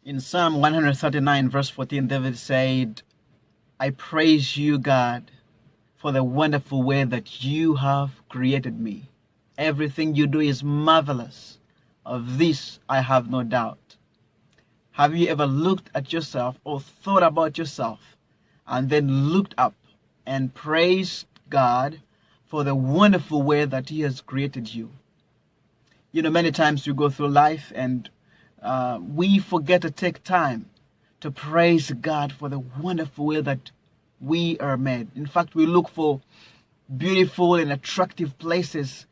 In Psalm 139, verse 14, David said, I praise you, God, for the wonderful way that you have created me. Everything you do is marvelous. Of this I have no doubt. Have you ever looked at yourself or thought about yourself and then looked up and praised God for the wonderful way that He has created you? You know, many times we go through life and we forget to take time to praise God for the wonderful way that we are made. In fact, we look for beautiful and attractive places,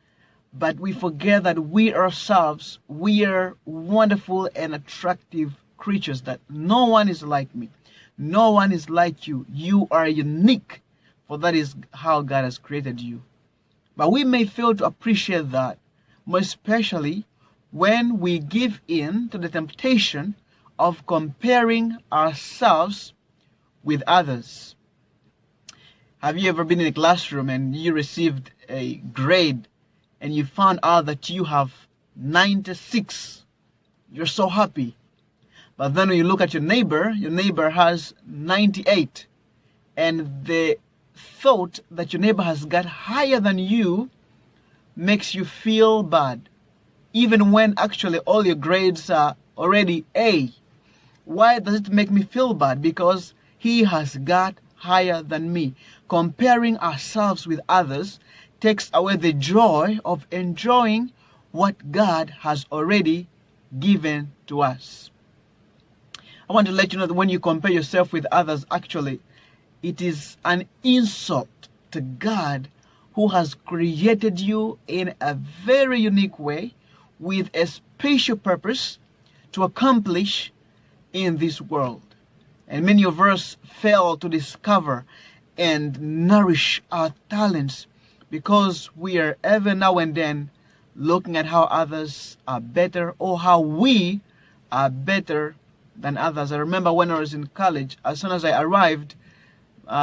but we forget that we ourselves, we are wonderful and attractive creatures, that no one is like me. No one is like you. You are unique, for that is how God has created you. But we may fail to appreciate that, more especially when we give in to the temptation of comparing ourselves with others. Have you ever been in a classroom and you received a grade and you found out that you have 96? You're so happy. But then when you look at your neighbor has 98. And the thought that your neighbor has got higher than you makes you feel bad, even when actually all your grades are already A. Why does it make me feel bad? Because he has got higher than me. Comparing ourselves with others takes away the joy of enjoying what God has already given to us. I want to let you know that when you compare yourself with others, actually, it is an insult to God, who has created you in a very unique way with a special purpose to accomplish in this world. And many of us fail to discover and nourish our talents because we are every now and then looking at how others are better or how we are better than others. I remember when I was in college, as soon as I arrived,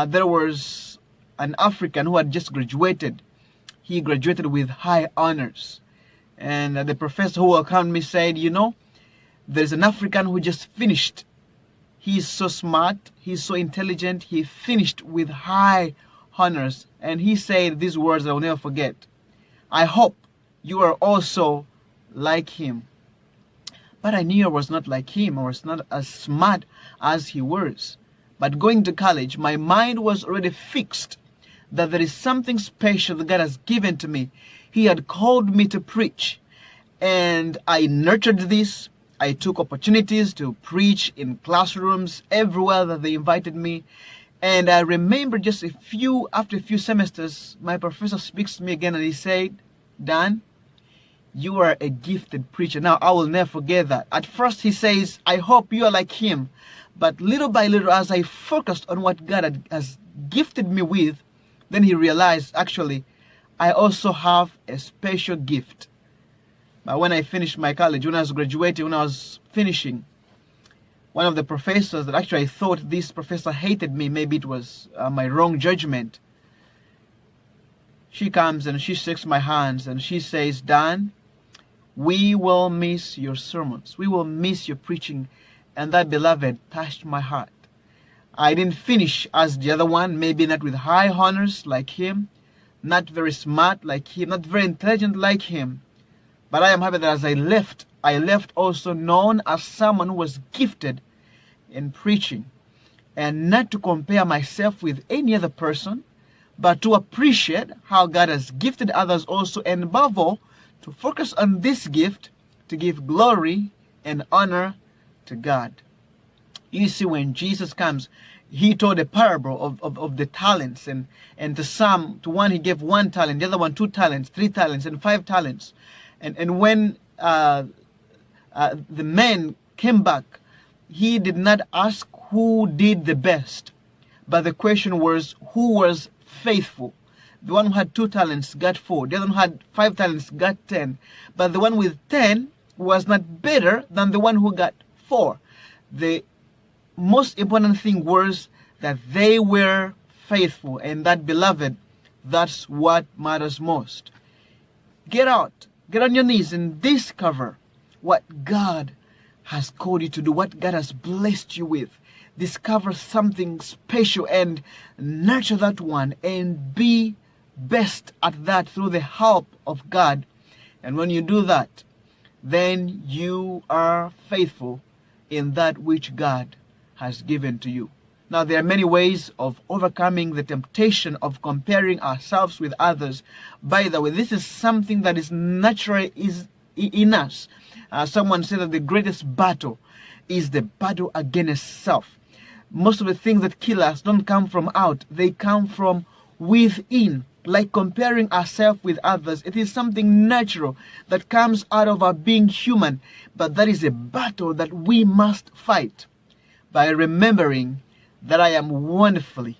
there was an African who had just graduated. He graduated with high honors. And the professor who welcomed me said, you know, there's an African who just finished. He's so smart, he's so intelligent, he finished with high honors. And he said these words I will never forget. I hope you are also like him. But I knew I was not like him. I was not as smart as he was. But going to college, my mind was already fixed that there is something special that God has given to me. He had called me to preach. And I nurtured this. I took opportunities to preach in classrooms everywhere that they invited me. And I remember just after a few semesters, my professor speaks to me again and he said, Dan, you are a gifted preacher. Now, I will never forget that. At first, he says, I hope you are like him. But little by little, as I focused on what God has gifted me with, then he realized, actually, I also have a special gift. But when I finished my college, when I was graduating, when I was finishing, one of the professors that actually I thought this professor hated me, maybe it was my wrong judgment, she comes and she shakes my hands and she says, Dan, we will miss your sermons. We will miss your preaching. And that, beloved, touched my heart. I didn't finish as the other one, maybe not with high honors like him, not very smart like him, not very intelligent like him. But I am happy that as I left also known as someone who was gifted in preaching. And not to compare myself with any other person, but to appreciate how God has gifted others also, and above all, to focus on this gift to give glory and honor to God. You see, when Jesus comes, he told a parable of the talents, and to one he gave 1 talent, the other one 2 talents, 3 talents, and 5 talents. And when the man came back, he did not ask who did the best, but the question was who was faithful. The one who had 2 talents got 4. The other one who had 5 talents got 10. But the one with 10 was not better than the one who got 4. The most important thing was that they were faithful. And that, beloved, that's what matters most. Get on your knees and discover what God has called you to do, what God has blessed you with. Discover something special and nurture that one and be best at that through the help of God. And when you do that, then you are faithful in that which God has given to you. Now, there are many ways of overcoming the temptation of comparing ourselves with others. By the way, this is something that is natural in us. Someone said that the greatest battle is the battle against self. Most of the things that kill us don't come from out, they come from within. Like comparing ourselves with others, it is something natural that comes out of our being human, but that is a battle that we must fight by remembering that I am wonderfully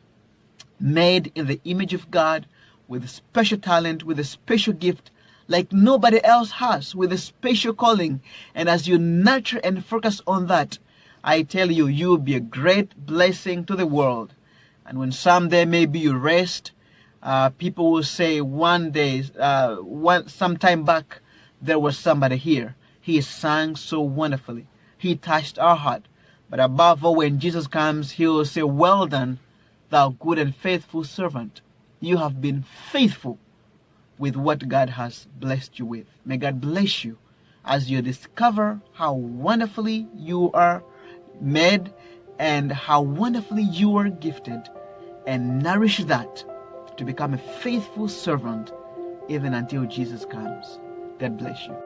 made in the image of God, with a special talent, with a special gift like nobody else has, with a special calling. And as you nurture and focus on that, I tell you, you will be a great blessing to the world. And when someday maybe you rest, people will say one day, some time back, there was somebody here. He sang so wonderfully. He touched our heart. But above all, when Jesus comes, he will say, well done, thou good and faithful servant. You have been faithful with what God has blessed you with. May God bless you as you discover how wonderfully you are made and how wonderfully you are gifted, and nourish that to become a faithful servant even until Jesus comes. God bless you.